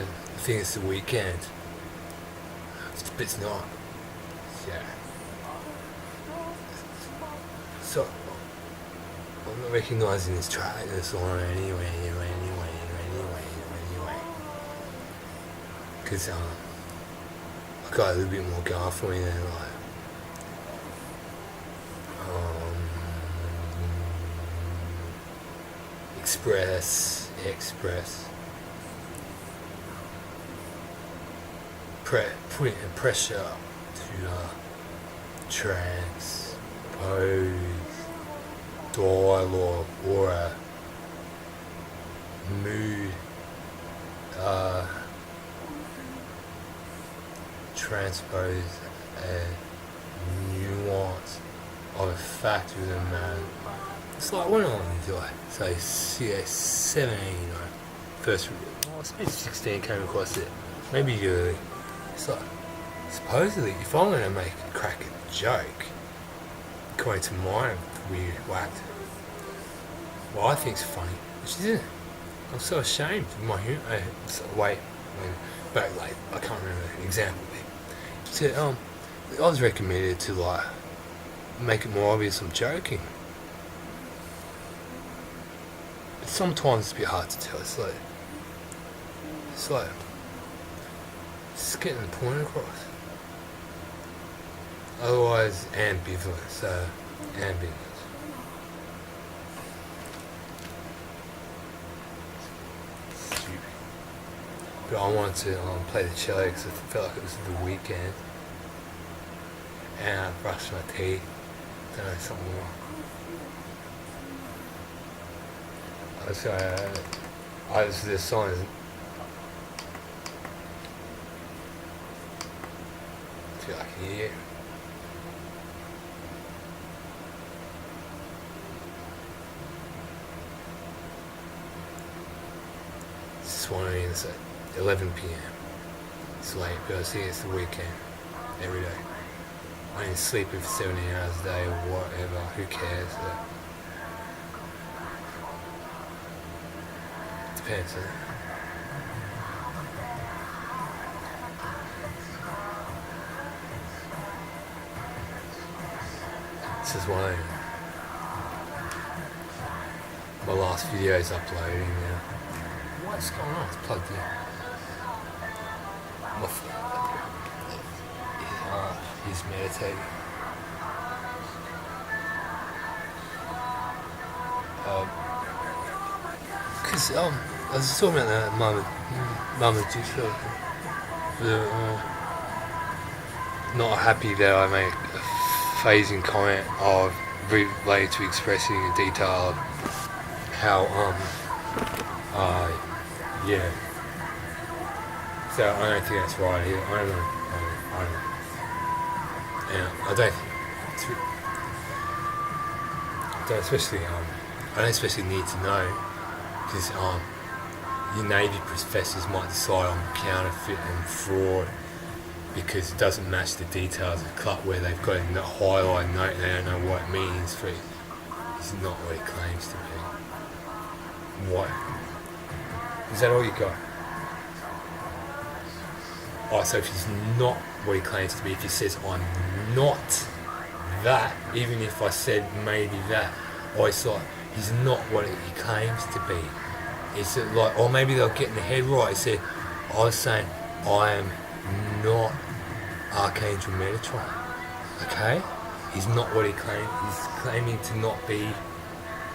I think it's the weekend. But it's not. Yeah. So I'm not recognising this track that's on anyway. Because I got a little bit more going for me than like express, putting pressure to transpose dialogue or a mood, transpose a nuance of a fact within a matter. It's like when I was like, say, 17 or first, maybe 16 came across it, maybe early. It's like, supposedly, if I'm going to make a crack at a joke, according to my weird whacked, well, I think it's funny, which isn't it? I'm so ashamed of my humor. But like, I can't remember the example. So, I was recommended to like make it more obvious I'm joking. But sometimes it's a bit hard to tell. It's like just getting the point across. Otherwise, ambivalence. Stupid. But I wanted to play the cello because I felt like it was the weekend. And I brushed my teeth. Don't know, something more. The song is. I feel like I can hear it. It's 11 p.m. It's late, but I see it's the weekend. Every day. I ain't sleeping for 17 hours a day or whatever. Who cares? Depends, huh? This is one of my last video is uploading now. What's going on? It's plugged in. He's meditating. Because I was talking about that mUnNuer. Not happy that I made a phasing comment of related to expressing a detail of how yeah. So I don't think that's right here. I don't know. Yeah, I don't especially need to know because your Navy professors might decide on counterfeit and fraud because it doesn't match the details of the cut where they've got a highlight note and they don't know what it means for it. It's not what it claims to be. What? Is that all you got? Oh, so if he's not what he claims to be, if he says I'm not that, even if I said maybe that, or it's like he's not what he claims to be. It's like, or maybe they'll get in the head right. He said, I was saying I am not Archangel Metatron. Okay? He's not what he claims. He's claiming to not be.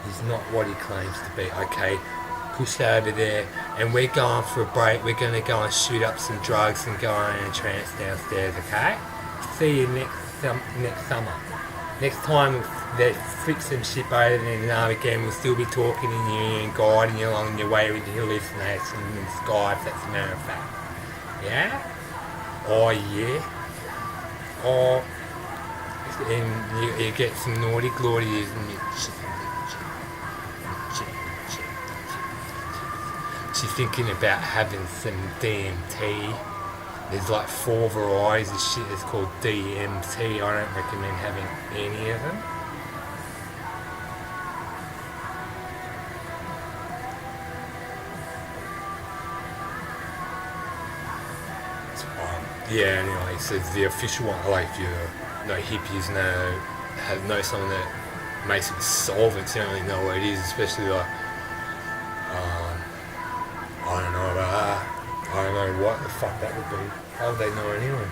He's not what he claims to be. Okay? Push that over there, and we're going for a break. We're going to go and shoot up some drugs and go on a trance downstairs, okay? See you next summer. Next time they flip some shit over and now again, we'll still be talking in you and guiding you along your way with your hallucinations in the sky, if that's a matter of fact. Yeah? Oh yeah? Oh, and you get some naughty glories and you... She's thinking about having some DMT. There's like 4 varieties of shit that's called DMT. I don't recommend having any of them. Yeah, anyway, so the official one, like if you're no hippies, know someone that makes it with solvents, you don't really know what it is, especially like, I don't know about that. I don't know what the fuck that would be. How would they know anyway?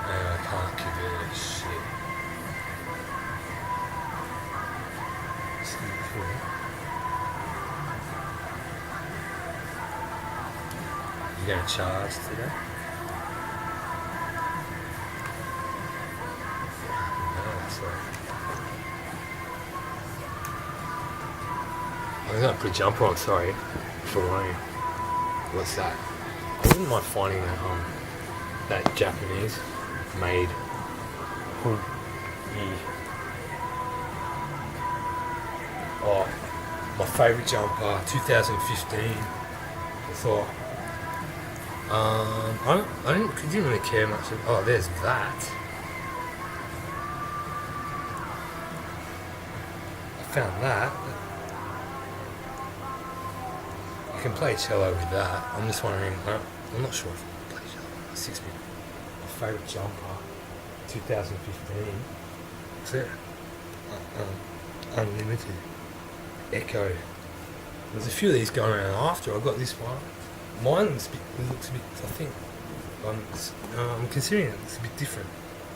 I can't give it a shit. You gonna charge today? No, so I'm gonna put a jumper on, sorry, for rain. What's that? I wouldn't mind finding that Japanese made hoodie. Oh, my favourite jumper, 2015. I thought, I didn't really care much. Oh, there's that. I found that. You can play cello with that. I'm just wondering. I'm not sure if I can play cello. 6 minutes. My favourite jumper, 2015. What's it? Unlimited. Echo. There's a few of these going around after. I got this one. Mine looks a bit. I think. I'm considering it's a bit different.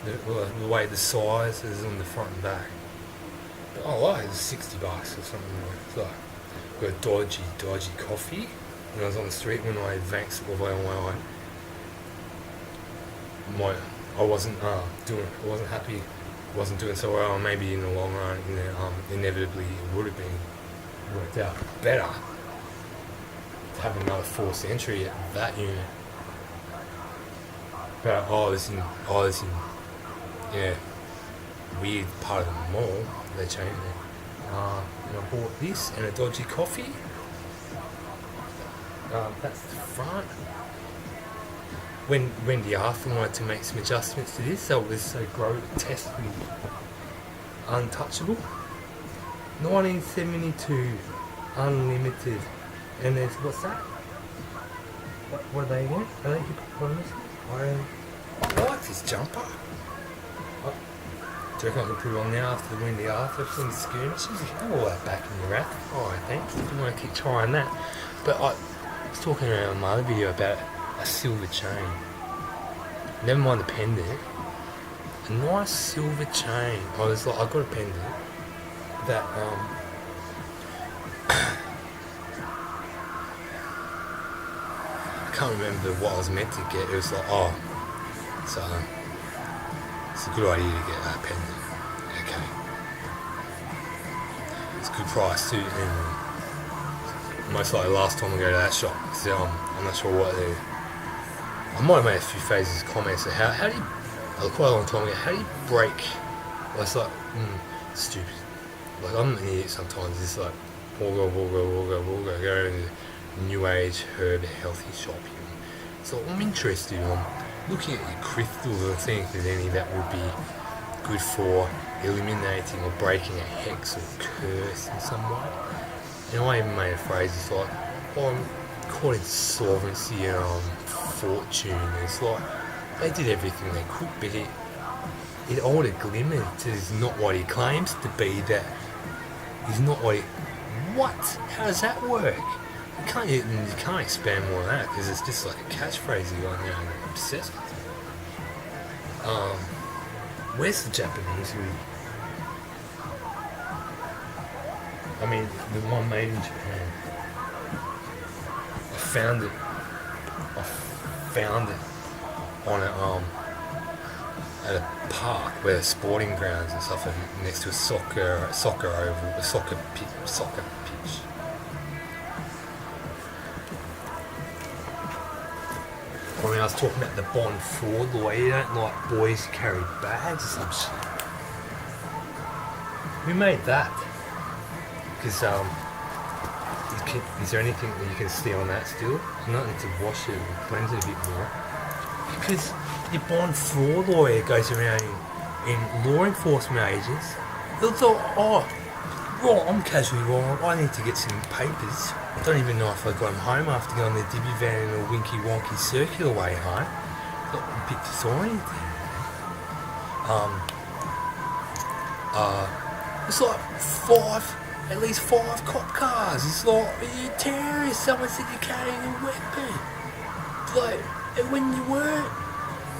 The way the size is on the front and back. But I like it. It's $60 or something. It's like got a dodgy coffee. When I was on the street, when I advanced all the way on I wasn't happy. Wasn't doing so well. Maybe in the long run, inevitably it would have been worked out better to have another forced entry at that unit. But this in weird part of the mall. They changed it. And I bought this and a dodgy coffee. That's the front. When Wendy Arthur wanted to make some adjustments to this, so it was so grotesquely untouchable. 1972 Unlimited. And there's, what's that? What are they again? Are they hippopotamus? I like this jumper. Do you reckon I can put it on now after the Wendy Arthur from the skirmishes? You have all that back in your rack. Alright, thanks. I want to keep trying that. But I was talking around in my other video about a silver chain. Never mind the pendant. A nice silver chain. I was like, I got a pendant that I can't remember what I was meant to get. It was like, it's a good idea to get that pendant. Okay. It's a good price too. And most likely last time I go to that shop, because I'm not sure what they. I might have made a few phases comments. So how do you? Quite a long time ago. How do you break? Well, it's like stupid. Like I'm an idiot sometimes. It's like go into new age herb healthy shopping. So I'm interested. I'm looking at your crystals and seeing if there's any that would be good for eliminating or breaking a hex or curse in some way. And I even made a phrase. It's like, I'm caught in solvency and fortune. It's like they did everything they could, but it ought to glimmer. It's not what he claims to be. That he's not what he. What? How does that work? You can't expand more on that because it's just like a catchphrase you got now and I'm obsessed with it. Where's the Japanese hoodie? I mean, the one made in Japan. I found it on at a park where sporting grounds and stuff, and next to a soccer oval, a soccer pitch. I mean, I was talking about the Bond fraud, the way you don't like boys who carry bags or some shit. We made that because is there anything that you can see on that still? You don't need to wash it and cleanse it a bit more. Because your Bond fraud lawyer goes around in law enforcement agents. They'll thought, right, I'm casually wrong. I need to get some papers. I don't even know if I got him home after going on the dibby van in a winky wonky circular way home. Got a bit disoriented. It's like at least five cop cars. It's like, you're a terrorist. Someone said you're carrying a weapon. Like, and when you weren't,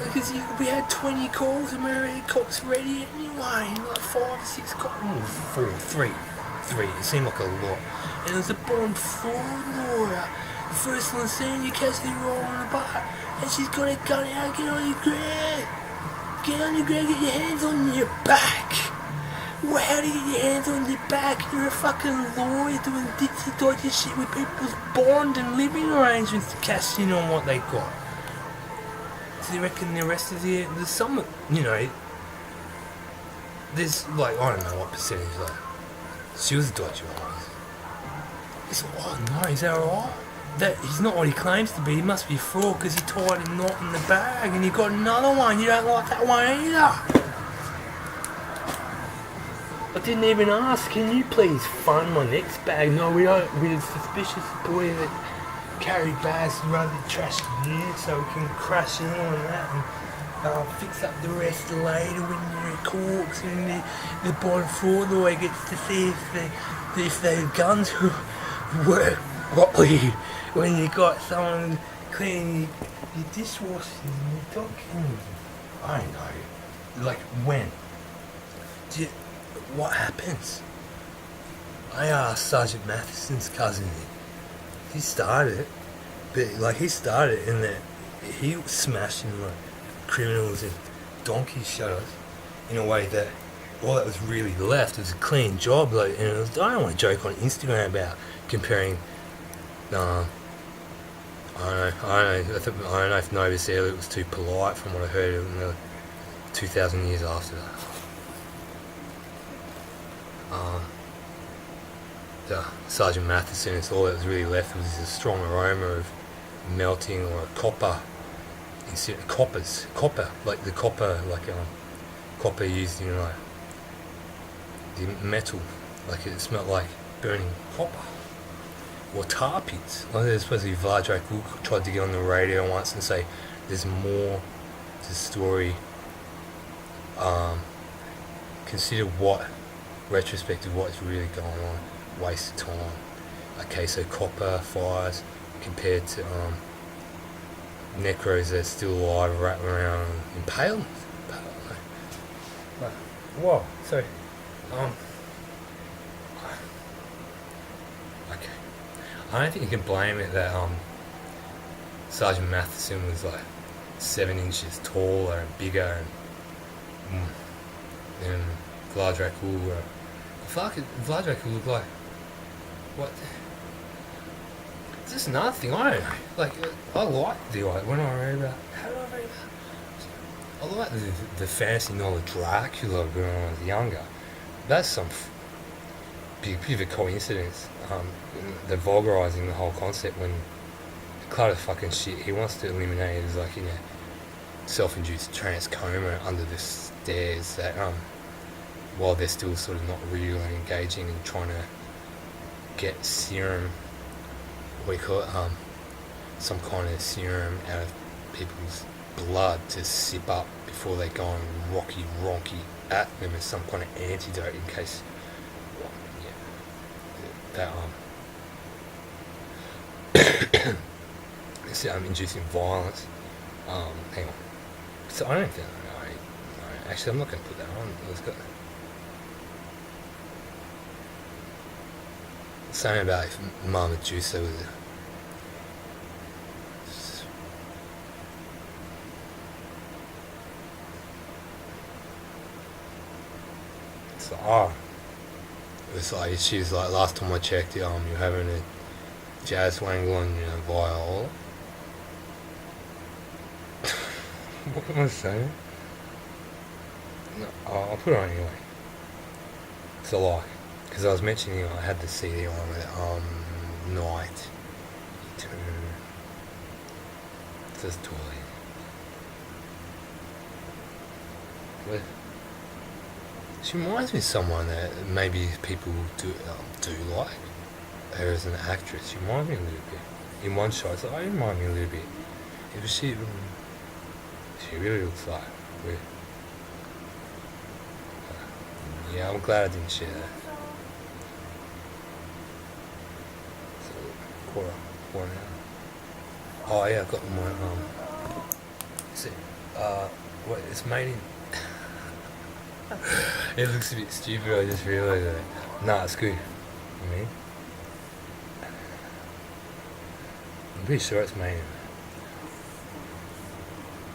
because we had 20 calls and we were already cops ready anyway. Like 5 or 6 cops. 3. It seemed like a lot. And there's a blonde fraud lawyer. The first one saying you catch the roll on the bar. And she's got a gun out. Get on your ground. Get on your ground. Get your hands on your back. Well, how do you get your hands on your back? You're a fucking lawyer doing ditzy-dodgy shit with people's bond and living arrangements to cash in on what they got. So you reckon the rest of the... There's some... You know... There's, like, I don't know what percentage, like... She was a dodgy one. It's like, oh no, is that alright? That he's not what he claims to be. He must be fraud because he tied a knot in the bag and you got another one. You don't like that one either. I didn't even ask, can you please fund my next bag? No, we don't. We're suspicious boy that carried bags and rather trash you so we can crash in on that and fix up the rest later when you're corks and the bond fraud lawyer gets to see if the guns work properly when you got someone cleaning your dishwasher and your dog cleaning. I don't know. Like when? What happens? I asked Sergeant Matheson's cousin. He started it, but like he started in that he was smashing like criminals and donkey shutters in a way that all that was really left was a clean job. Like, and it was, I don't want to joke on Instagram about comparing. I don't know if Nova Scotia was too polite from what I heard in the 2,000 years after that. Sergeant Matheson, it's all that was really left was a strong aroma of melting or a copper, like the copper, copper used in like the metal, like it smelled like burning copper. Or tar pits. Like there's supposed to be Vlad Dracul tried to get on the radio once and say there's more to the story. Consider what retrospective what's really going on. Waste of time. Okay, so copper fires compared to necros that's still alive wrapping around impalement. Whoa, sorry. Okay. I don't think you can blame it that Sergeant Matheson was like 7 inches taller and bigger and Vlad Dracul. Vlad Dracul looked like what? It's just another thing. I don't know. Like I like the when I read about. How did I read about? I like the fantasy novel Dracula when I was younger. That's some bit of a coincidence. They're vulgarising the whole concept when the cloud of fucking shit he wants to eliminate is like self-induced trance coma under the stairs that while they're still sort of not real and engaging and trying to get serum, what do you call it, some kind of serum out of people's blood to sip up before they go on ronky at them as some kind of antidote in case that it's inducing violence. Hang on. So I don't think no, actually I'm not going to put that on. It's got something about if Mama Juicer was it's like, it's like she was like last time I checked you're having a jazz wangle and viola. What am I saying? No, I'll put it on anyway. So like, because I was mentioning I had the CD on with Night to this toy. But she reminds me of someone that maybe people do like. her as an actress. She reminded me a little bit. In one shot, it's like, oh, you remind me a little bit. It was she really looks like. Yeah, I'm glad I didn't share that. So, quarter now. Oh yeah, I've got my what it's made in. It looks a bit stupid. I just realised that. Nah, it's good. I mean, I'm pretty sure it's made in.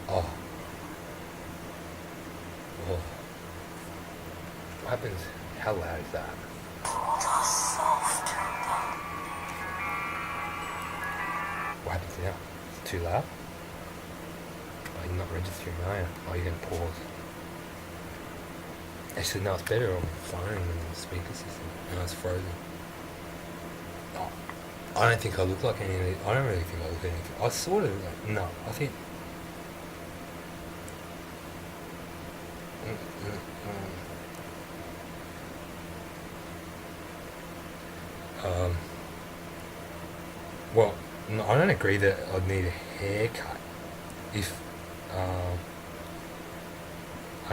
Oh. Oh. What happens? How loud is that? What happens now? It's too loud? Oh, you're not registering, are you? Oh, you're going to pause. Actually, no, it's better on the phone than the speaker system. No, it's frozen. Oh, I don't think I look like any of these. I don't really think I look like anything. I sort of, like, no, I think... Well, no, I don't agree that I'd need a haircut if I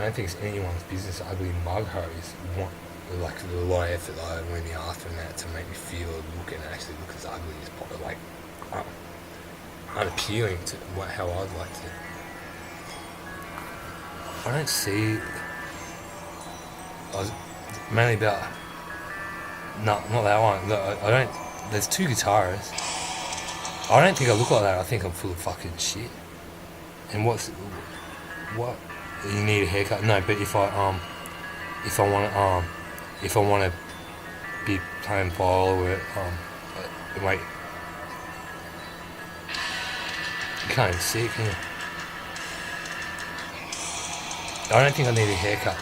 don't think it's anyone's business. Ugly mug hoes want like a lot of effort like when you ask them that to make me feel or look and actually look as ugly as possible, like unappealing to how I'd like to. I don't see. I was mainly about. No, not that one. Look, I don't. There's two guitarists. I don't think I look like that. I think I'm full of fucking shit. And what? You need a haircut? No, but if I want to be playing viol or wait, you can't even see it, can you? I don't think I need a haircut.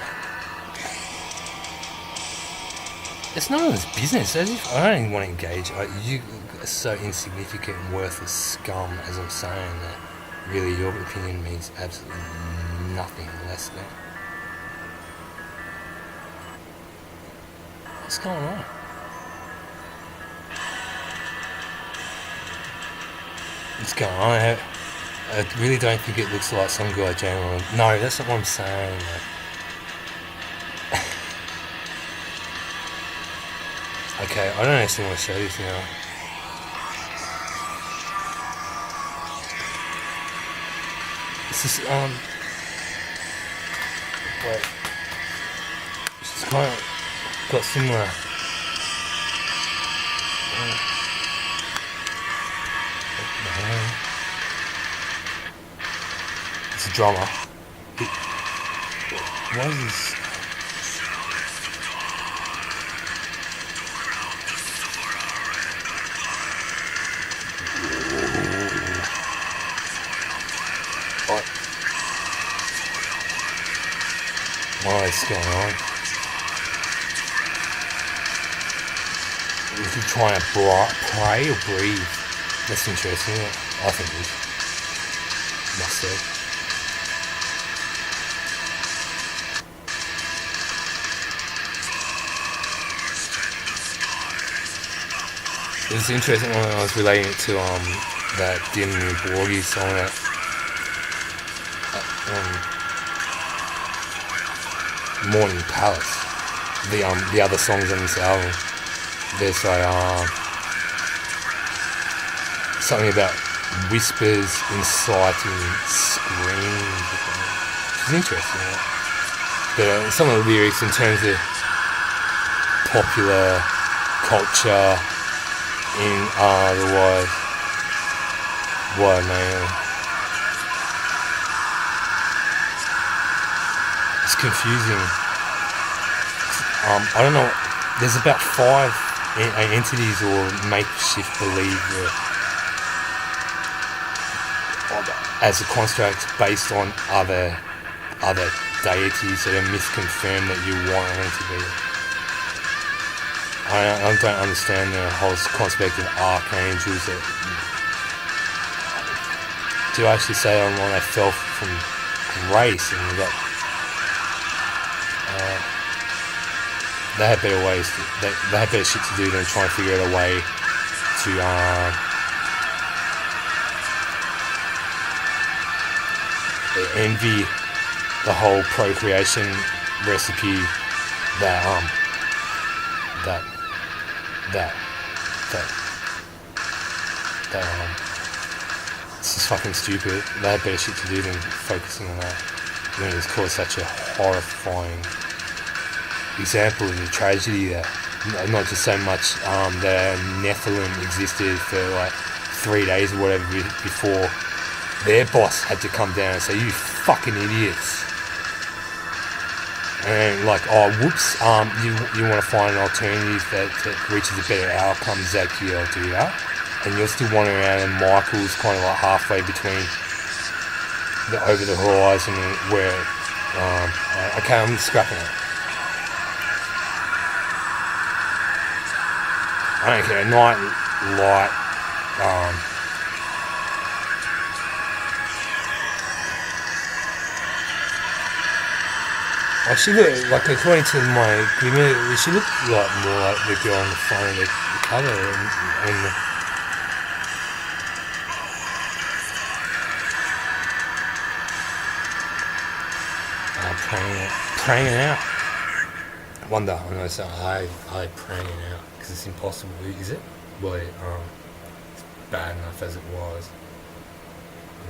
It's none of this business. As if I don't even want to engage. You are so insignificant and worthless scum, as I'm saying that. Really, your opinion means absolutely nothing less than. What's going on? What's going on? I really don't think it looks like some guy jamming. No, that's not what I'm saying. Okay, I don't actually want to show this now. This is wait. It's kind of got similar. It's a drummer. What is this? What is going on? Is he trying to pray or breathe? That's interesting, isn't it? I think it is. Must have. It was interesting when I was relating it to that Dim Borgie song that Morning Palace. The other songs on this album. There's something about whispers, inciting screams. It's interesting, right? But some of the lyrics in terms of popular culture in otherwise, what man? It's confusing. I don't know. There's about 5 entities or makeshift belief as a construct based on other deities that are misconfirmed that you want them to be. I don't understand the whole concept of archangels that do actually say online they fell from grace and they got they had better ways they had better shit to do than try and figure out a way to envy the whole procreation recipe that it's just fucking stupid. They have better shit to do than focusing on that. When it's caused such a horrifying example of the tragedy that not just so much that Nephilim existed for like 3 days or whatever before their boss had to come down and say, you fucking idiots. And like, oh whoops, you want to find an alternative that reaches a better outcome, Zaki, I'll do that. And you're still wandering around and Michael's kind of like halfway between the over the horizon and where, okay, I'm scrapping it. I don't care, night light, she looked, like according to my agreement, she looked like more like the girl on the front of the cover and praying out. I wonder, I'm going to say, I praying out, because it's impossible, is it? Well, it's bad enough as it was.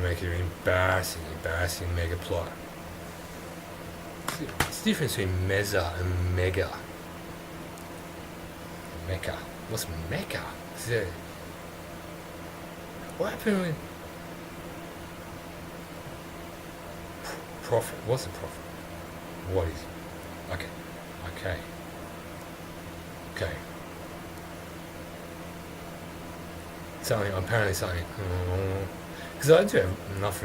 Make it an embarrassing mega plot. It's the difference between mezza and mega. Mecca. What's Mecca? What happened with prophet? What's a prophet? What is? Okay. Something, apparently something. Because I do have enough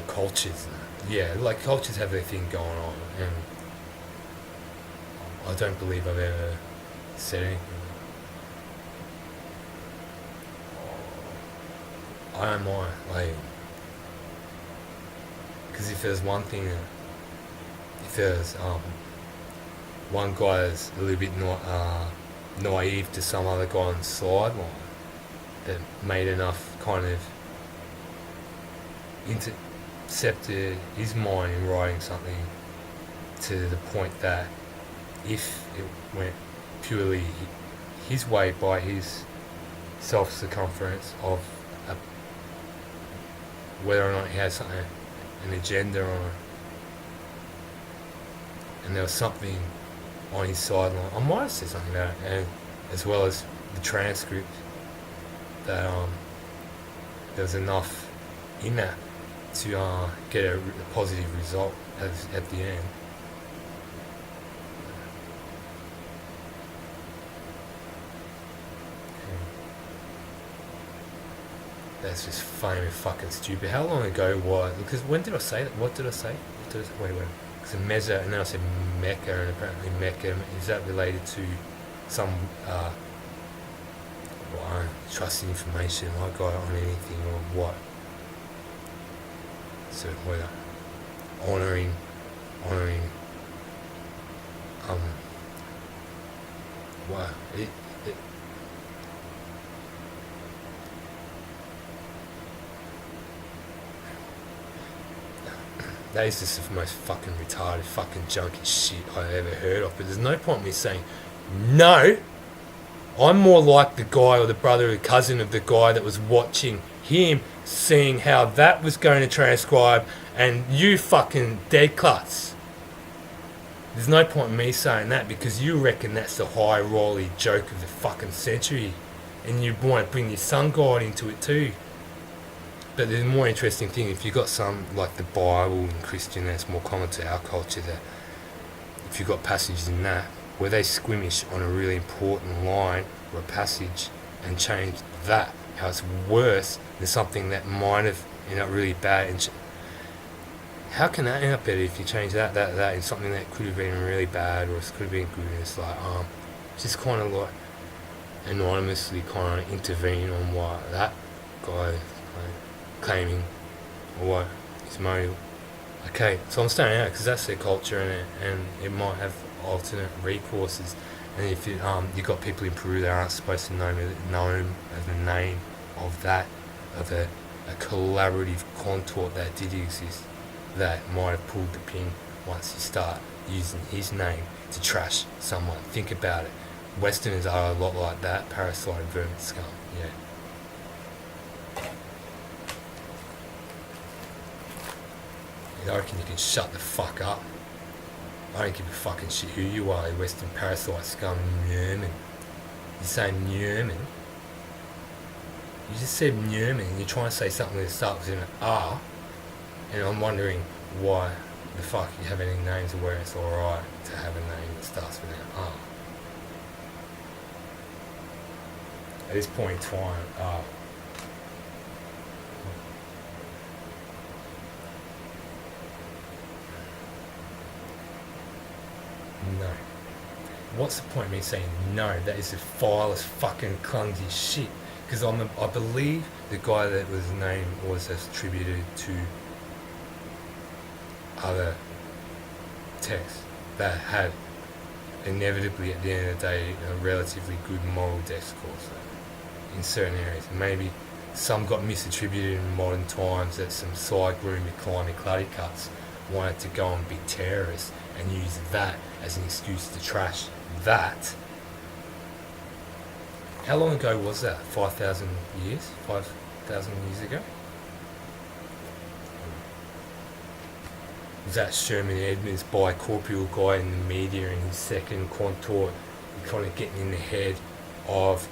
cultures. Yeah, like cultures have their thing going on, and I don't believe I've ever said anything. I don't mind, like, because if there's one thing, if there's one guy that's a little bit naive to some other guy on the sideline that made enough kind of intercepted his mind in writing something to the point that if it went purely his way by his self-circumference of whether or not he has something, an agenda on it, and there was something on his sideline, I might have said something about it, and as well as the transcript, that there was enough in that to get a positive result at the end. That's just funny and fucking stupid. How long ago was? Because when did I say that? What did I say? Wait. Because Mezza, and then I said Mecca, and apparently Mecca, is that related to some I don't trust information I got on anything or what? So whether honouring wow, that is just the most fucking retarded, fucking junky shit I've ever heard of. But there's no point in me saying, no, I'm more like the guy or the brother or cousin of the guy that was watching him, seeing how that was going to transcribe, and you fucking dead cluts. There's no point in me saying that because you reckon that's the high rolly joke of the fucking century, and you want to bring your sun god into it too. But there's a more interesting thing, if you've got some, like the Bible and Christian, that's more common to our culture, that if you've got passages in that, where they squimish on a really important line or a passage and change that, how it's worse than something that might have ended up really bad. And how can that end up better if you change that in something that could have been really bad or it could have been good? And it's like, just kind of like anonymously kind of intervene on what that guy claiming or what his motive. Okay, so I'm staying out because that's their culture and it might have alternate recourses. And if you got people in Peru that aren't supposed to know him as the name of that, of a collaborative contort that did exist, that might have pulled the pin once you start using his name to trash someone. Think about it. Westerners are a lot like that, parasite vermin scum, yeah. I reckon you can shut the fuck up. I don't give a fucking shit who you are, you Western parasite scum, Newman. You say Newman. You just said Newman and you're trying to say something that starts with an R, and I'm wondering why the fuck you have any names where it's alright to have a name that starts with an R. At this point in time, no. What's the point of me saying no? That is a fileless fucking clumsy shit. Because I believe the guy that was named was attributed to other texts that had inevitably at the end of the day a relatively good moral discourse in certain areas. Maybe some got misattributed in modern times that some side-groomed climbing cluddy cuts wanted to go and be terrorists and use that as an excuse to trash that. How long ago was that? 5,000 years? 5,000 years ago? Was that Sherman Edmonds bicorporeal guy in the media in his second contort, kind of getting in the head of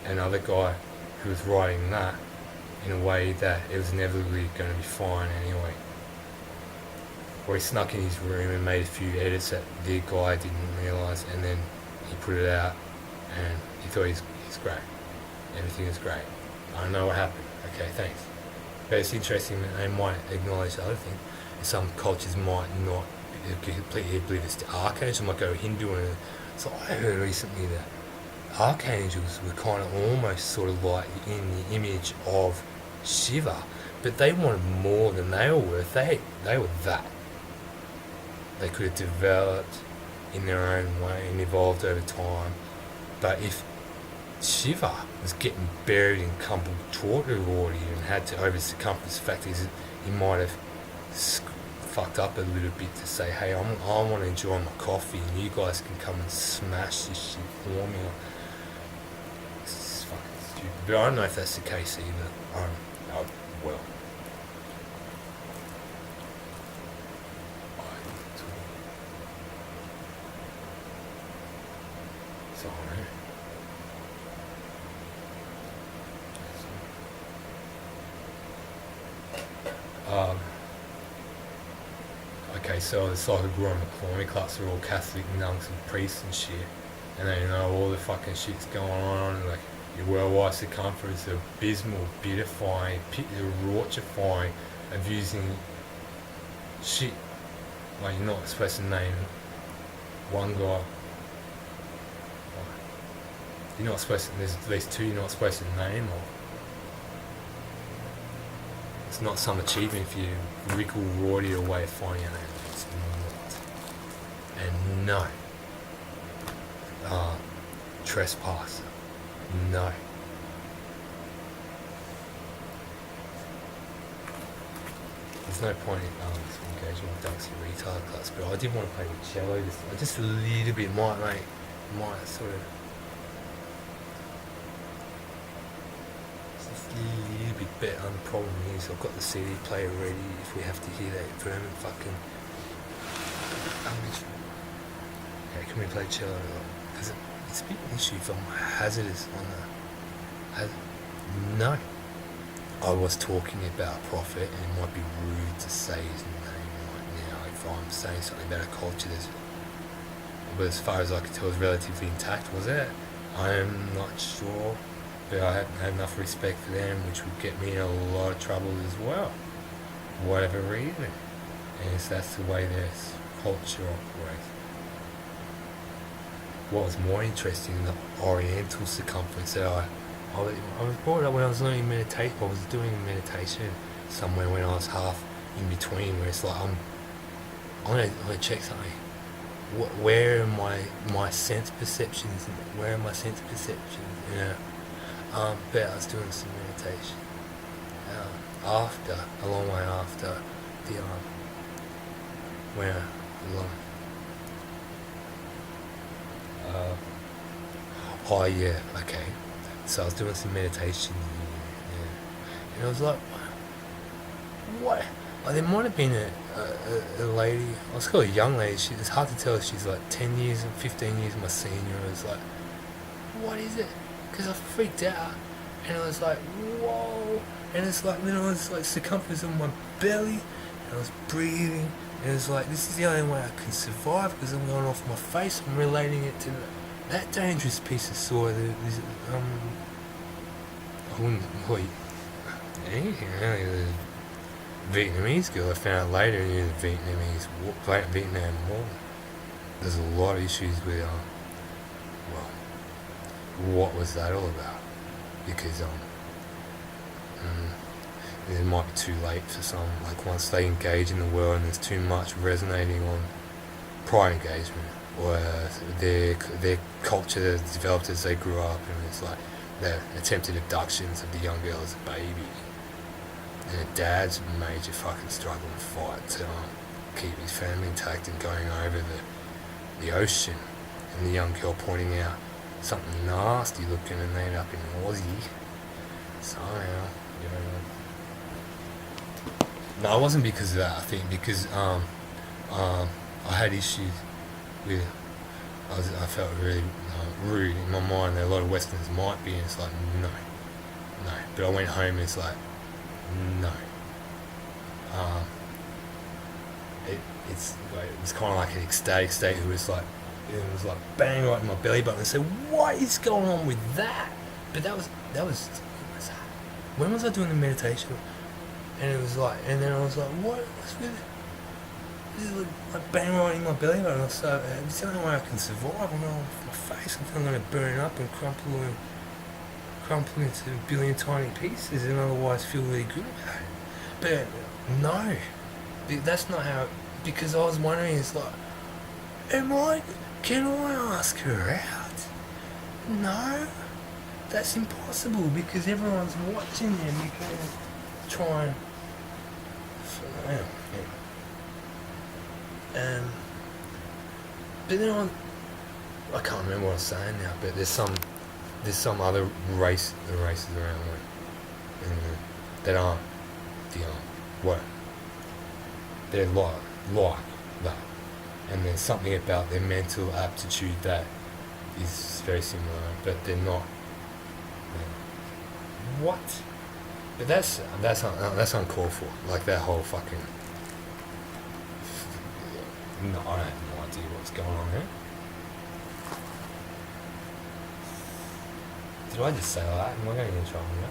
another guy who was writing that in a way that it was inevitably going to be fine anyway? Or he snuck in his room and made a few edits that the guy didn't realise, and then he put it out and he thought he's great. Everything is great. I don't know what happened. Okay, thanks. But it's interesting that they might acknowledge the other thing. Some cultures might not be completely oblivious to archangels. Might go Hindu, and so I heard recently that archangels were kind of almost sort of like in the image of Shiva, but they wanted more than they were worth. They were that. They could have developed in their own way and evolved over time. But if Shiva was getting buried in crumpled torture already and had to over circumference factors, he might have fucked up a little bit to say, hey, I want to enjoy my coffee and you guys can come and smash this shit for me. It's fucking stupid. But I don't know if that's the case either. Well. Okay, so it's like a growing McCormick class, they're all Catholic nuns and priests and shit, and they know all the fucking shit's going on, and like your worldwide circumference, the abysmal, beautifying, rauchifying of using shit. Like you're not supposed to name one guy. You're not supposed to, there's at least two you're not supposed to name, or it's not some achievement if you wriggle Rorty away of finding your name. It's not. And no. Trespass. No. There's no point in engaging with dunks in retard class, but I did want to play the cello just a little bit, might sort of a little bit better. The problem is I've got the CD player ready if we have to hear that vermin fucking okay, can we play cello? Because it's a bit an issue if I'm hazardous on the no. I was talking about Prophet, and it might be rude to say his name right now if I'm saying something about a culture that's, but as far as I could tell, was relatively intact. Was it? I am not sure, but I hadn't had enough respect for them, which would get me in a lot of trouble as well, for whatever reason. And so that's the way their culture operates. What was more interesting in the Oriental circumference that I was brought up when I was learning meditation. I was doing meditation somewhere when I was half in between, where it's like I'm gonna check something. where are my sense perceptions? Where are my sense perceptions? You know. But I was doing some meditation after, a long way after the where long. Oh yeah, okay. So I was doing some meditation, yeah. And I was like, what? Like, there might have been a lady, I was called a young lady, it's hard to tell if she's like 10 years and 15 years my senior. I was like, what is it? Because I freaked out, and I was like, whoa, and it's like, then I was like circumference of my belly, and I was breathing, and it's like, this is the only way I can survive, because I'm going off my face. I'm relating it to that dangerous piece of soil. I wouldn't employ anything really. The Vietnamese girl, I found out later, knew the Vietnam War. There's a lot of issues with, well, what was that all about? Because it might be too late for some. Like, once they engage in the world and there's too much resonating on prior engagement, or their culture that's developed as they grew up, and it's like the attempted abductions of the young girl as a baby, and her dad's major fucking struggle and fight to keep his family intact and going over the ocean, and the young girl pointing out something nasty looking, and they end up in Aussie somehow, you know. No, it wasn't because of that. I think because I had issues with, I felt really rude in my mind. That a lot of Westerners might be, and it's like, no. But I went home and it's like, no. It was kind of like an ecstatic state. It was like bang right in my belly button. I said, what is going on with that? But that was when was I doing the meditation? And it was like, and then I was like, what's with it? This is like bang right in my belly button. I said, it's the only way I can survive. I'm on my face. I'm going to burn up and crumple into a billion tiny pieces, and otherwise feel really good about it. But no, that's not how. Because I was wondering, it's like, can I ask her out? No, that's impossible, because everyone's watching you. You can try and. But then I can't remember what I was saying now. But there's some other races around that aren't the what they're like that, and there's something about their mental aptitude that is very similar, but they're not. What? But that's uncalled for. Like that whole fucking. No, I have no idea what's going on there. Did I just say that? Am I going to get in trouble now?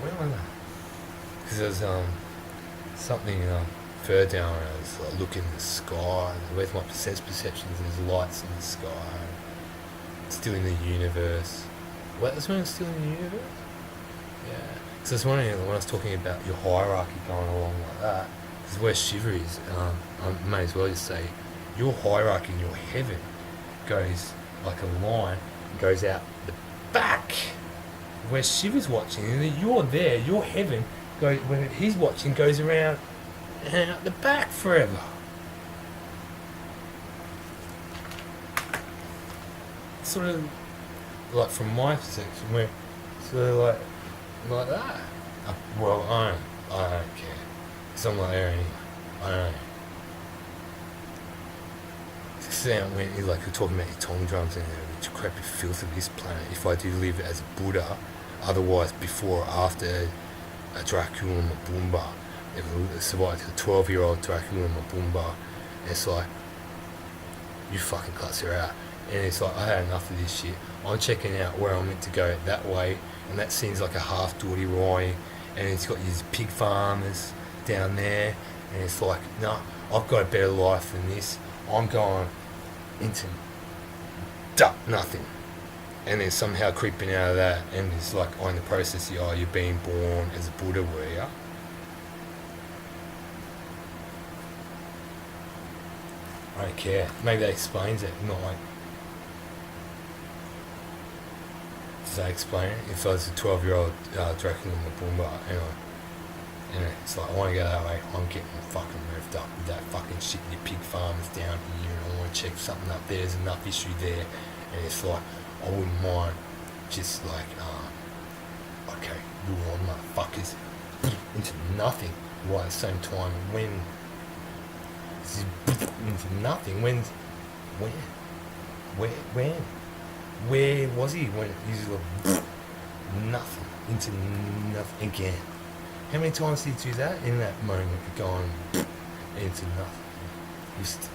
Where am I at? Because there's something further down where I was like, looking at the sky. Where's my sense perceptions? There's lights in the sky. Still in the universe. What? That's when it's still in the universe? Yeah. So I was wondering, when I was talking about your hierarchy going along like that, because where Shiva is, I may as well just say, your hierarchy in your heaven goes like a line, goes out the back. Where Shiva's watching, and you're there, your heaven, when he's watching, goes around and out the back forever. Sort of like from my perception, where sort of like that. Well, I don't care, because I'm not there anyway. I don't know. When like you're talking about your tongue drums and the decrepit filth of this planet, if I do live as a Buddha, otherwise before or after a Dracula Mabumba, if I survived a 12-year-old Dracula Mabumba, it's like, you fucking cuts her out. And it's like, I had enough of this shit. I'm checking out where I'm meant to go that way, and that seems like a half-Geordie Roy, and it's got these pig farmers down there, and it's like, no, I've got a better life than this. I'm going into nothing. and then somehow creeping out of that, and it's like on the process, you're being born as a Buddha, were you? I don't care. Maybe that explains it. Not like, does that explain it? If I was a 12-year-old Dracula Mabumba, and it's like, I want to go that way, I'm getting fucking moved up with that fucking shit. Your pig farm is down here, and I want to check something up there. There's enough issue there, and it's like, I wouldn't mind just like, okay, rule on motherfuckers into nothing, while at the same time, when into nothing, when was he when he's like nothing into nothing again? How many times did he do that in that moment, going into nothing? Just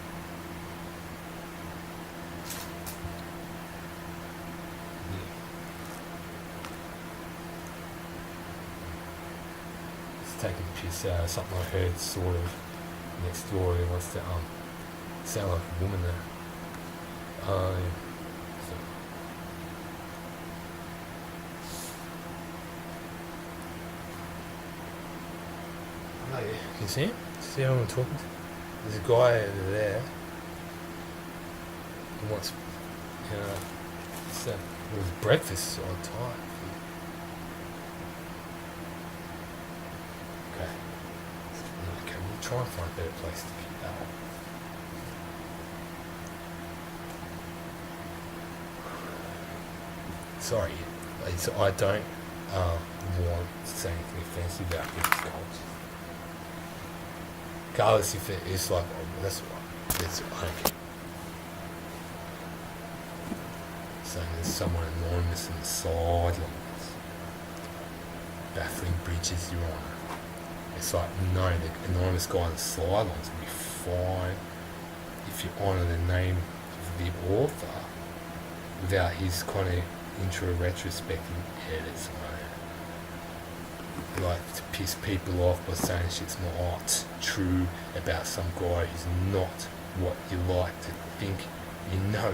taking a piss out of something I heard sort of next door. He wants to sound like a woman there. So, oh yeah, can you see him? See who I'm talking to? There's a guy over there who wants, it was breakfast on time. Okay, we'll try and find a better place to keep that. Sorry, I don't want to say anything offensive about this culture. Regardless if it is like, that's what, that's okay. So there's someone anonymous in the sidelines, baffling breaches, Your Honour. It's like, no, the anonymous guy on the sidelines will be fine if you honour the name of the author without his kind of intro-retrospective edits on it. Like to piss people off by saying shit's not true about some guy who's not what you like to think you know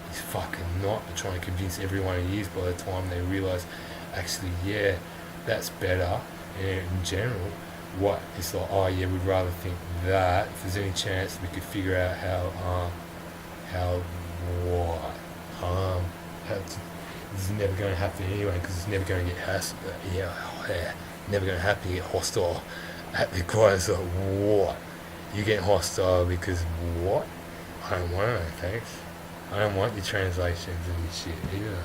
he's fucking not. They're trying to convince everyone he is by the time they realise, actually, yeah, that's better. And in general, what it's like, oh yeah, we'd rather think that if there's any chance we could figure out how this is never going to happen anyway, because it's never going to get never going to happen to get hostile at the guys. Like, what? You get hostile because what? I don't want it, thanks. I don't want your translations and your shit either.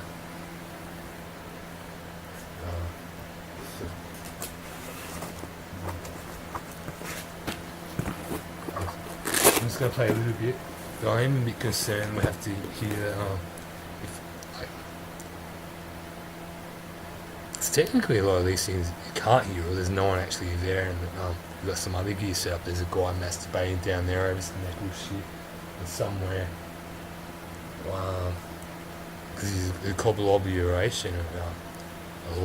I'm just going to play a little bit. But I am a bit concerned we have to hear it's technically a lot of these things you can't hear, or there's no one actually there, and you've got some other gear set up. There's a guy masturbating down there over some metal shit, and somewhere, because he's a collaboration of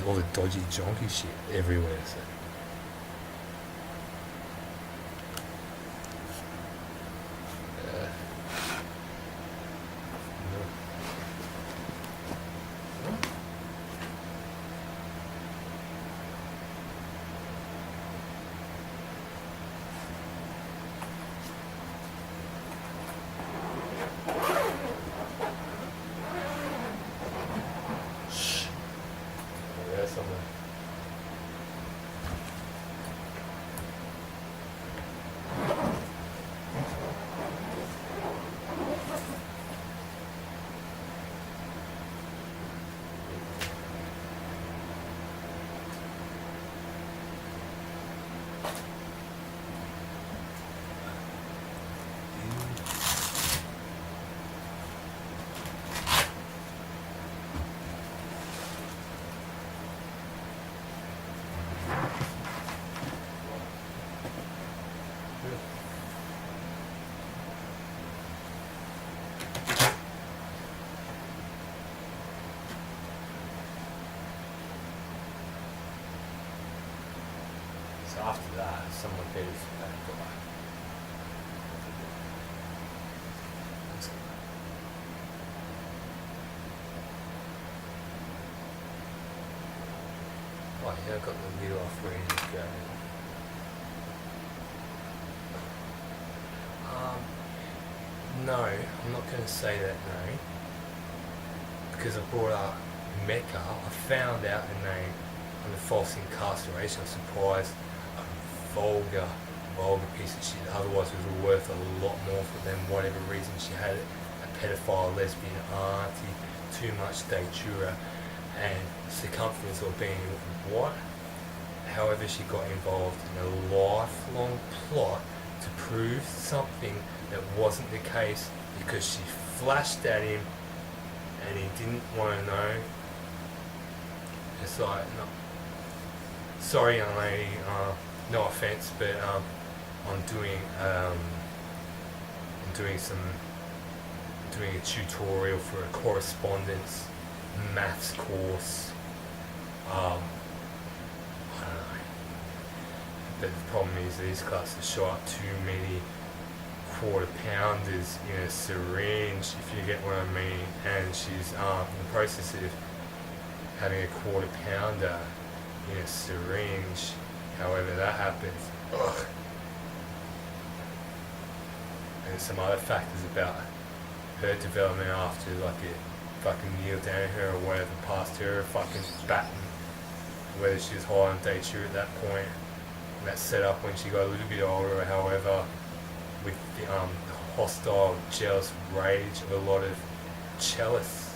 all the dodgy, jonky shit everywhere. So. After that, someone better for that guy. Oh yeah, I got the lid off, ready to go. No, I'm not going to say that, no. Because I brought up Mecca, I found out her name on the false incarceration. I was surprised. A vulgar piece of shit. Otherwise it was worth a lot more for them, whatever reason she had it. A pedophile, lesbian, auntie, too much datura, and circumference or being what? However, she got involved in a lifelong plot to prove something that wasn't the case because she flashed at him and he didn't want to know. It's like, no, sorry young lady, no offense, but I'm doing a tutorial for a correspondence maths course. I don't know. But the problem is these classes shot too many quarter pounders in a syringe, if you get what I mean, and she's in the process of having a quarter pounder in a syringe. However that happens. Ugh. And some other factors about her development after like a fucking kneel down her or whatever past her fucking baton, whether she was high on datura at that point. And that set up when she got a little bit older, however, with the hostile, jealous rage of a lot of cellists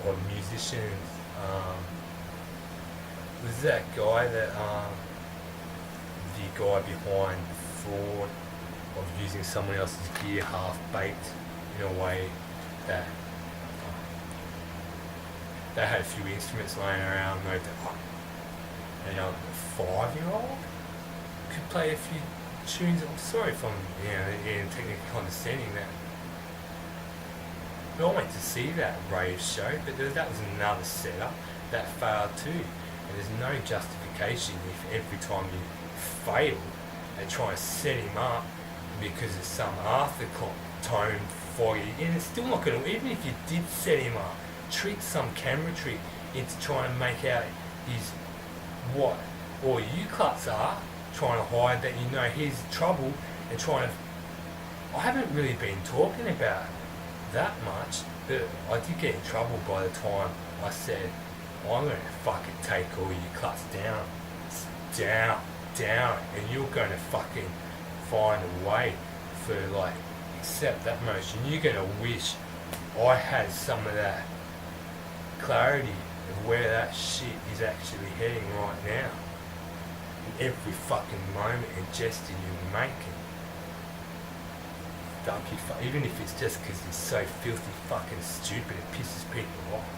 or musicians. Was that guy that the guy behind the fraud of using someone else's gear half baked in a way that they had a few instruments laying around, and a 5-year-old could play a few tunes. I'm sorry if I'm technically condescending that. But I went to see that rave show, but that was another setup that failed too. And there's no justification if every time you fail at trying to set him up because of some aftertone foggy, and it's still not going to, even if you did set him up, trick some camera trick into trying to make out he's what all you cuts are, trying to hide that you know he's trouble and trying to. I haven't really been talking about that much, but I did get in trouble by the time I said I'm going to fucking take all you cuts down, and you're going to fucking find a way for like accept that motion. You're going to wish I had some of that clarity of where that shit is actually heading right now. In every fucking moment and gesture you're making. Even if it's just because it's so filthy fucking stupid, it pisses people off.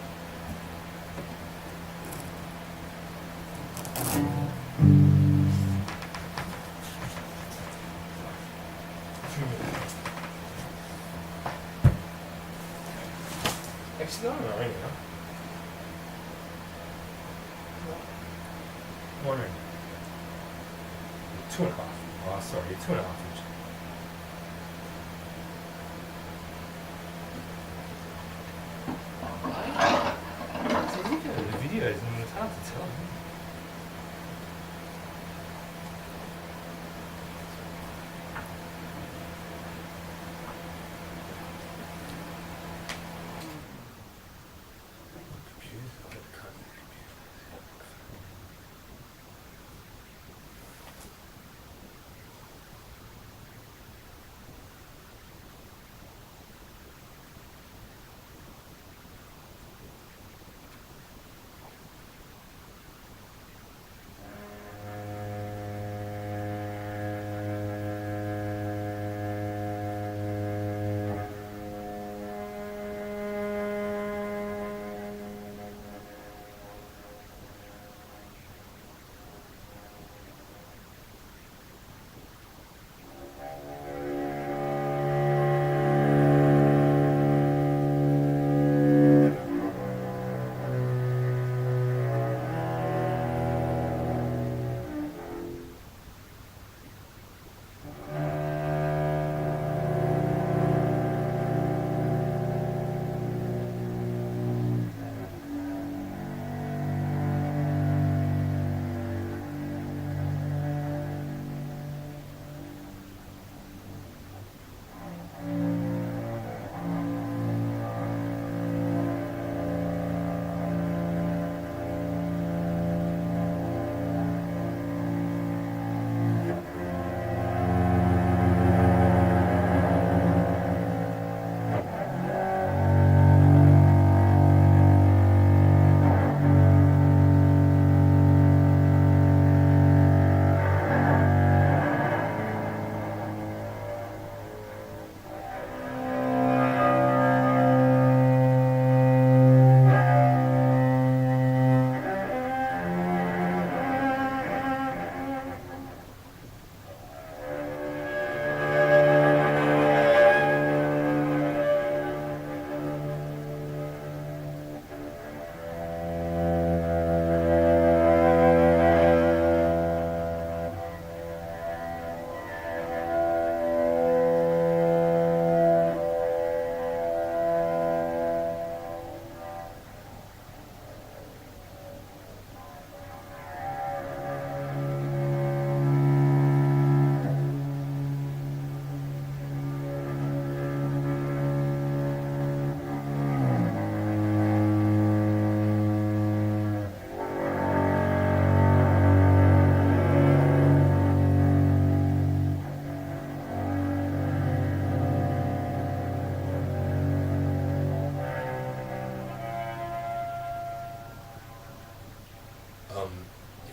Actually, no, you know. Wondering. 2.5. Oh, sorry, 2.5 inches. So look at the videos and it's hard to tell.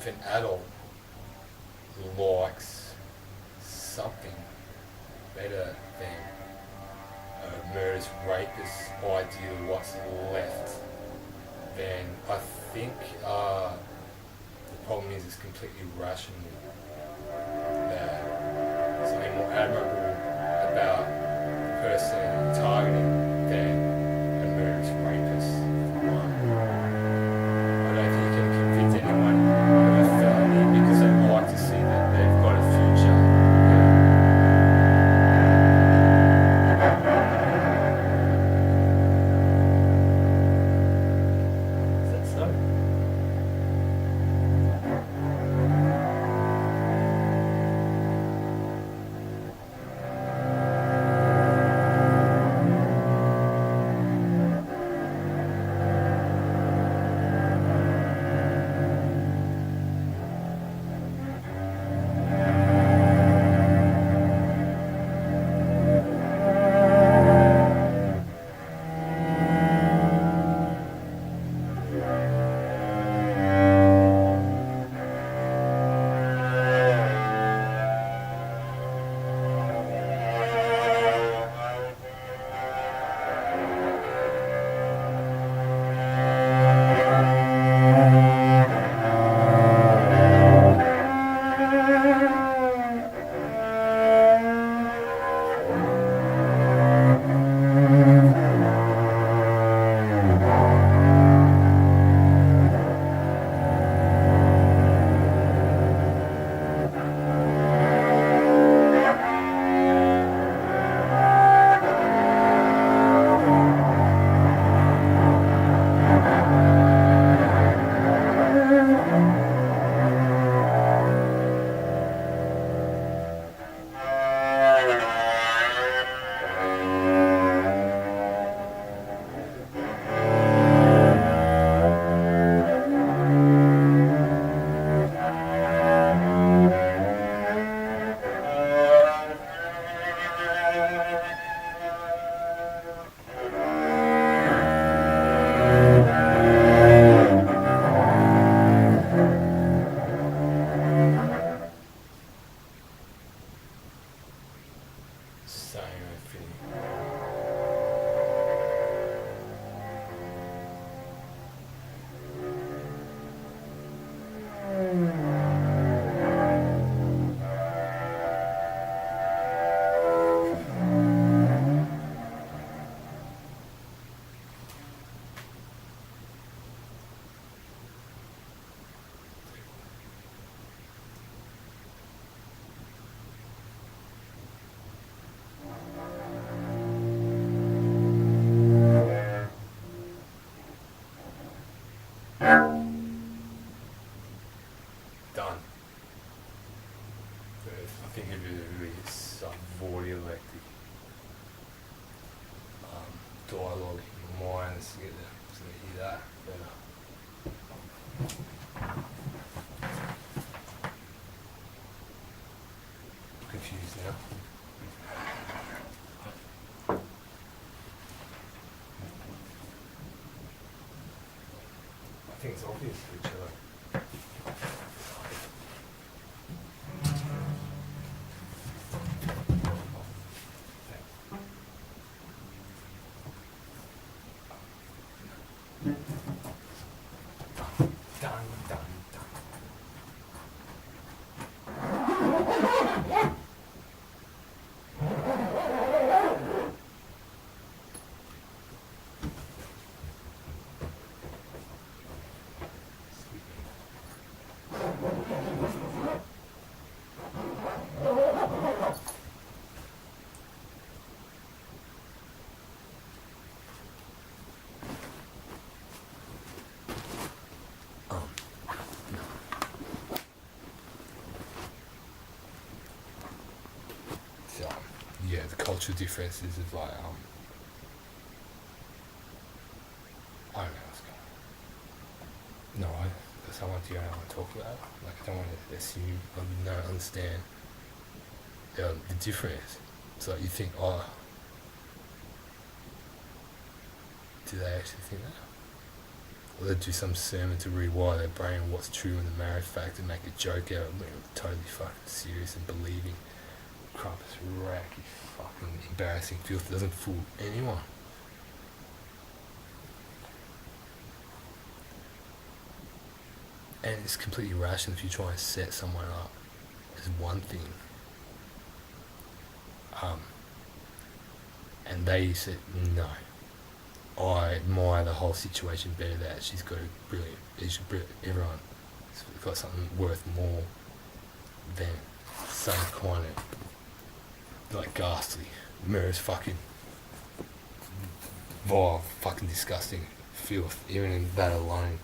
if an adult likes something better than a murderous rapist idea of what's left, then I think the problem is it's completely rational. That something more admirable about the person targeting than a murderous rapist. I don't think you can convince anyone of a felony because they like to see that they've got a future. Is that so? Same feeling. Done. I think it really is some void-electric dialogue in my mind to get to hear that better. Confused now. I think it's obvious to each other. Done, done, done. So, yeah, the cultural differences of like, I don't know what's going on. No, that's not what I want to talk about. Like, I don't want to assume I would not understand the difference. So you think, oh, do they actually think that? Or do some sermon to rewire their brain what's true in the marriage fact and make a joke out of it, totally fucking serious and believing. Crumpus, racky, fucking embarrassing filth doesn't fool anyone. And it's completely irrational if you try and set someone up as one thing. And they said, no. I admire the whole situation better that she's got a brilliant, everyone's got something worth more than some kind of, like, ghastly, mirrors fucking vile, fucking disgusting filth, even in that alone.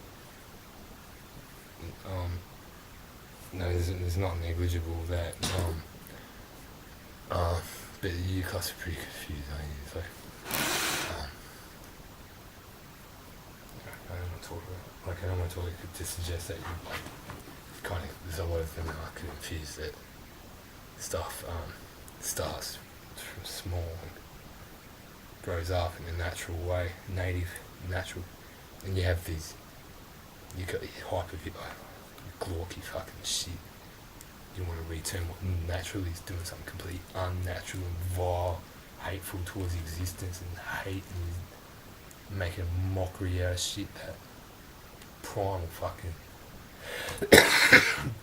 No, it's not negligible that, but you guys are pretty confused, aren't you? So, I don't want to talk about, like, I don't want to talk to suggest that you, like, kind of, there's a lot of them that are confused that stuff, starts from small and grows up in a natural way, natural, and you have these, you got these gawky fucking shit. You want to return what naturally is doing something completely unnatural and vile, hateful towards existence and hate and making a mockery out of shit that primal fucking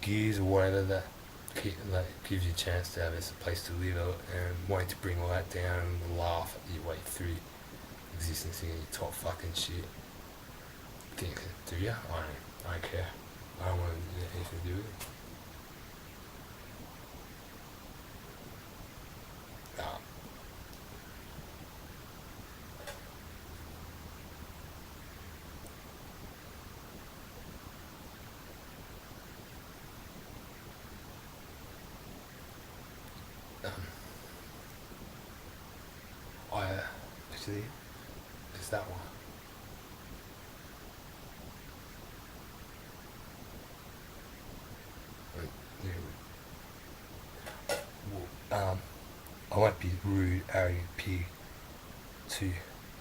gears or whatever that gives you a chance to have as a place to live and wanting to bring all that down and laugh at your way through existence and your top fucking shit. Think, do ya? I don't care. I don't want anything to do with it. Actually, it's that one. I won't be rude, arrogant pig to.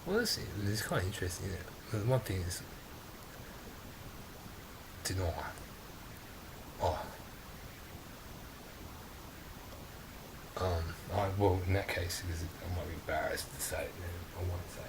Well, this is kind of interesting, isn't it? The one thing is deny. Well, in that case, because I might be embarrassed to say it, then I won't say it.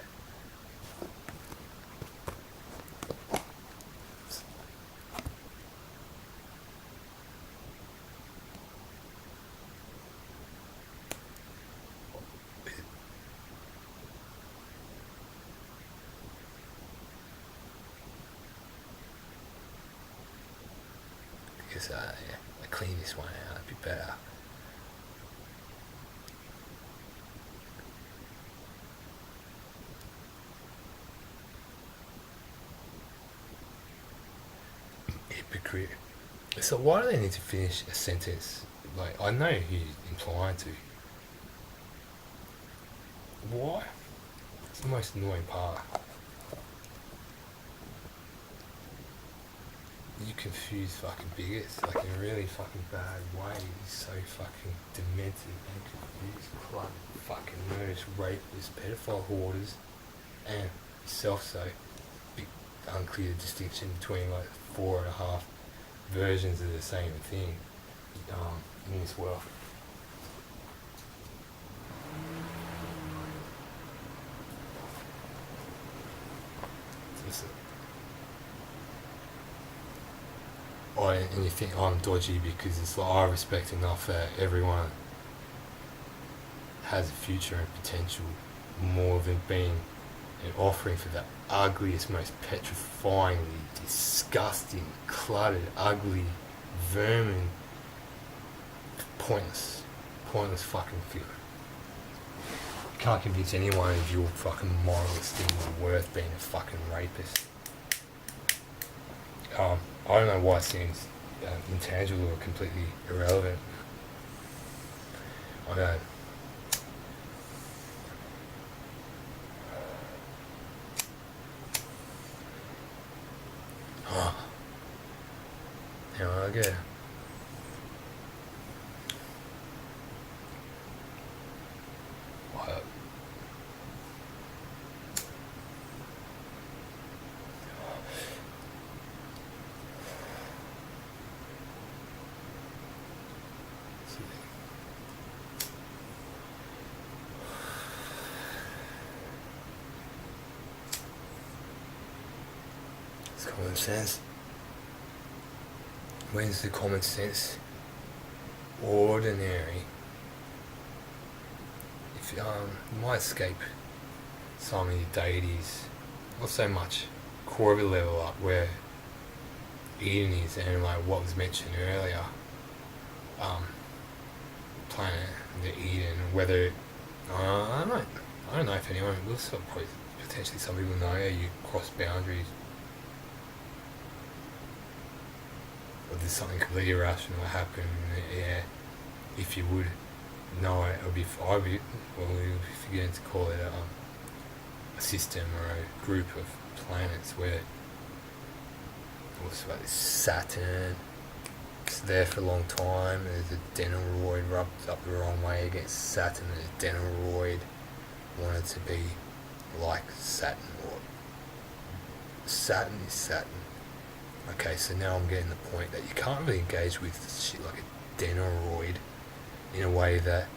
Because I clean this one out, it'd be better. Hypocrite. So why do they need to finish a sentence? Like, I know who you're implying to. Why? It's the most annoying part. You confuse fucking bigots, like, in a really fucking bad way. You're so fucking demented and confused, club, fucking murderers, rapists, pedophile hoarders, and yourself, so big unclear distinction between like 4.5 versions of the same thing in this world. And you think I'm dodgy because it's like I respect enough that everyone has a future and potential more than being an offering for the ugliest, most petrifyingly disgusting, cluttered, ugly, vermin, pointless fucking feeling. Can't convince anyone of your fucking moral esteem or worth being a fucking rapist. I don't know why it seems intangible or completely irrelevant. I don't. Yeah, I get it. common sense? When's the common sense ordinary? If you might escape some of your deities, not so much core of a level up where Eden is, and like what was mentioned earlier, planet, the Eden, whether I don't know if anyone will, so probably potentially some people know how you cross boundaries, or there's something completely irrational that happened. Yeah, if you would know it, it would be, well, if you're going to call it a system or a group of planets where, what's about this Saturn, it's there for a long time. There's a Denoroid rubbed up the wrong way against Saturn, and a Denoroid wanted to be like Saturn, or Saturn is Saturn. Okay, so now I'm getting the point that you can't really engage with shit like a Denoroid in a way that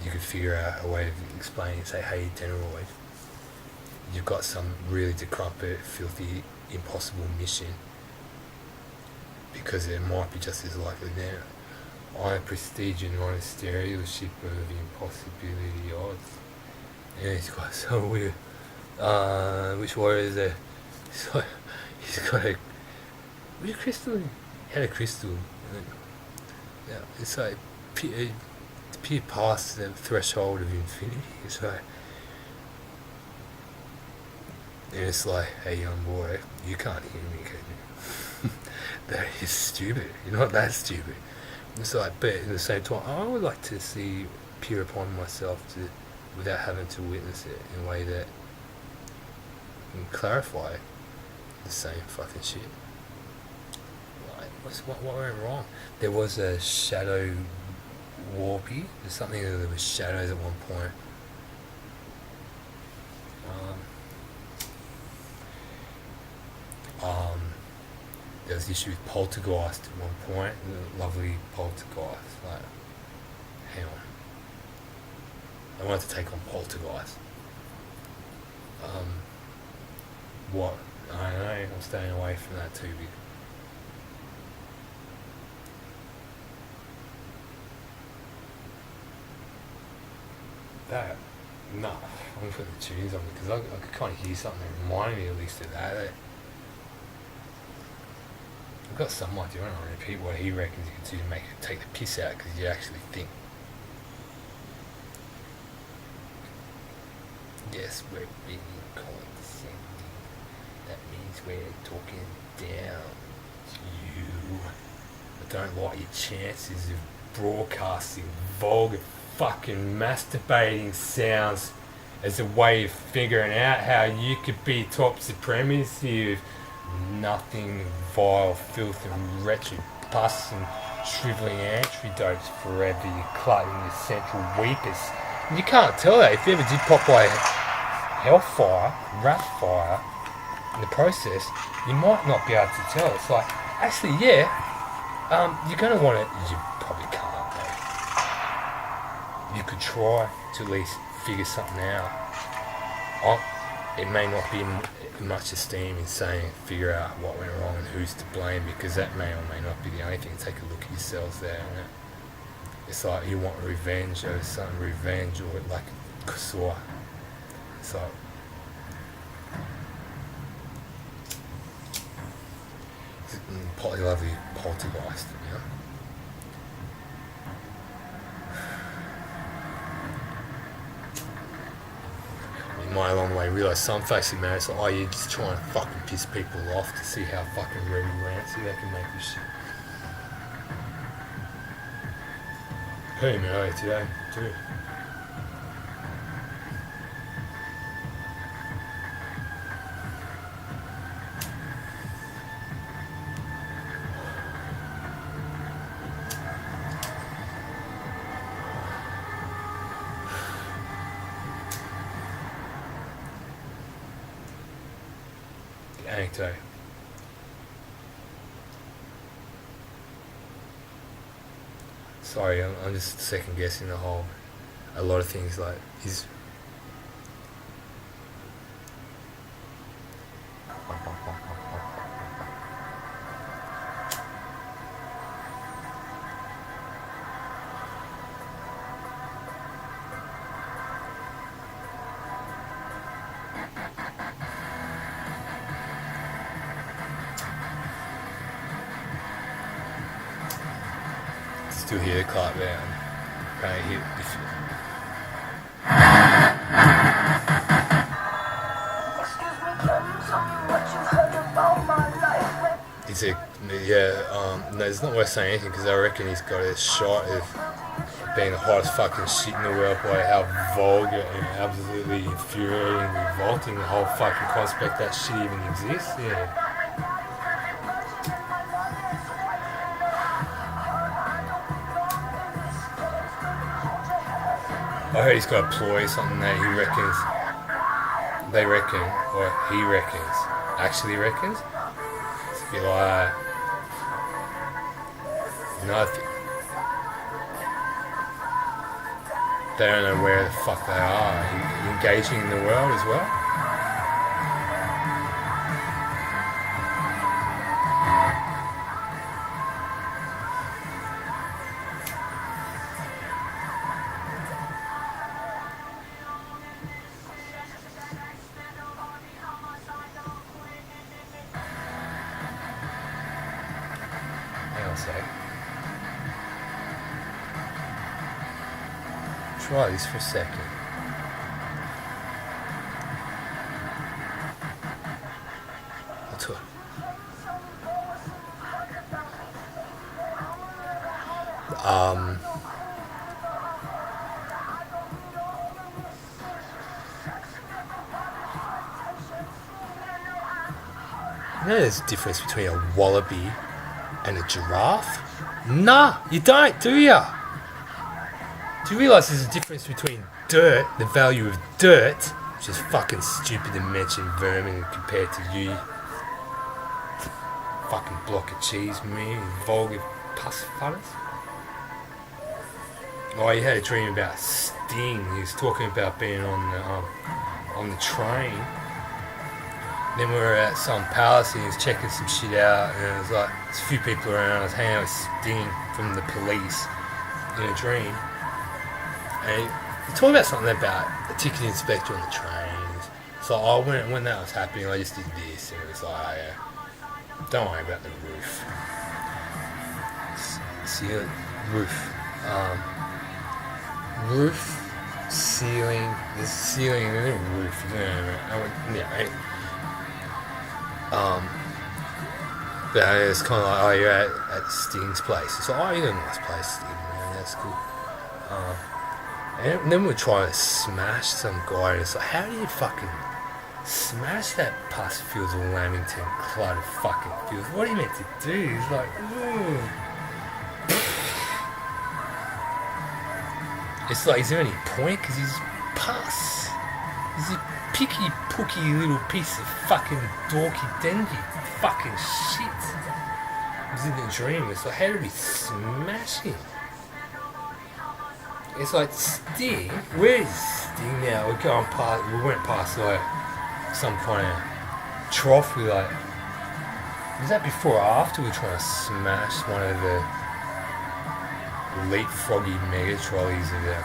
you could figure out a way of explaining, say, hey Denoroid, you've got some really decrepit, filthy, impossible mission, because it might be just as likely now. I prestige and not a stereotype of impossibility odds. Yeah, he's got so weird. Which warrior is there? So he's got a, which crystal? He had a crystal. Yeah, it's like peer past the threshold of infinity. It's like, and it's like, hey young boy, you can't hear me, can you? That is stupid. You're not that stupid. It's like, but at the same time, I would like to see peer upon myself without having to witness it in a way that can clarify the same fucking shit. Like, what went wrong? There was a shadow warpy. There's something that there was shadows at one point. There was the issue with poltergeist at one point. The lovely poltergeist. Like, hang on. I wanted to take on poltergeist. What? I don't know. I'm staying away from that too. That, no, I'm putting the tunes on because I could kind of hear something that reminded me at least of that. I've got some idea. I don't want to repeat what he reckons you can do to make it take the piss out because you actually think. Yes, we're being condescending. That means we're talking down to you. I don't like your chances of broadcasting vulgar fucking masturbating sounds as a way of figuring out how you could be top supremacy of nothing, vile filth and wretched pus and shrivelling antidotes forever. You clutching your central weepers. And you can't tell that. If you ever did pop by hellfire, rat fire in the process, you might not be able to tell. It's like, actually, yeah, you're going to want to, you probably can't though. You could try to at least figure something out. It may not be much esteem in saying figure out what went wrong and who's to blame, because that may or may not be the only thing. Take a look at yourselves there. It's like you want revenge over something, revenge, or like kUz. It's like probably lovely poltergeist, you know. My along the way realised some facts man, it's like, oh, you're just trying to fucking piss people off to see how fucking ready rancy they can make this shit. Hey man, earlier today too. Anecdote. Sorry, I'm just second guessing a lot of things. Like his still hear the clap there. Right here. Is it? Yeah. No, it's not worth saying anything because I reckon he's got a shot of being the hottest fucking shit in the world by how vulgar and absolutely infuriating and revolting the whole fucking prospect that shit even exists. Yeah. I heard he's got a ploy or something that he reckons, they reckon, or he reckons, actually reckons. It's a bit like, they don't know where the fuck they are, engaging in the world as well. Try this for a second. I'll try. You know there's a difference between a wallaby and a giraffe? Nah, you don't, do ya? Do you realise there's a difference between dirt, the value of dirt, which is fucking stupid to mention vermin compared to you, fucking block of cheese, me, vulgar pus fudders? Oh, he had a dream about Sting. He was talking about being on the train. Then we were at some palace and he was checking some shit out, and it was like there's a few people around. I was hanging out with Sting from the police in a dream. And he talked about something about a ticket inspector on the trains. So when that was happening, I just did this, and it was like, oh, yeah, don't worry about the roof. Ceiling, roof, roof, ceiling. There's ceiling and then a roof. But it's kind of like, oh, you're at Sting's place. It's like, oh, you got a nice place, Sting, man. That's cool. And then we're trying to smash some guy, and it's like, how do you fucking smash that pus fields of Lamington cluttered fucking fields? What are you meant to do? He's like, ooh. It's like, is there any point? Because he's pus. He's a picky, pooky little piece of fucking dorky dendy fucking shit. It was in the dream. It's like, how do we smash him? It's like, Sting? Where is Sting now? We're going past, we went past like some kind of trough. We like, was that before or after we were trying to smash one of the leapfroggy mega trolleys of the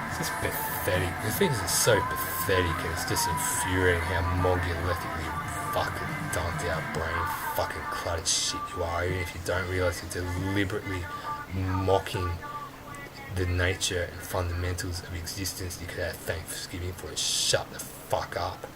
it's just pathetic. The things are so pathetic, and it's just infuriating how monolithically fucking dumped out brain fucking cluttered shit you are, even if you don't realise you're deliberately mocking the nature and fundamentals of existence you could have Thanksgiving for. Shut the fuck up.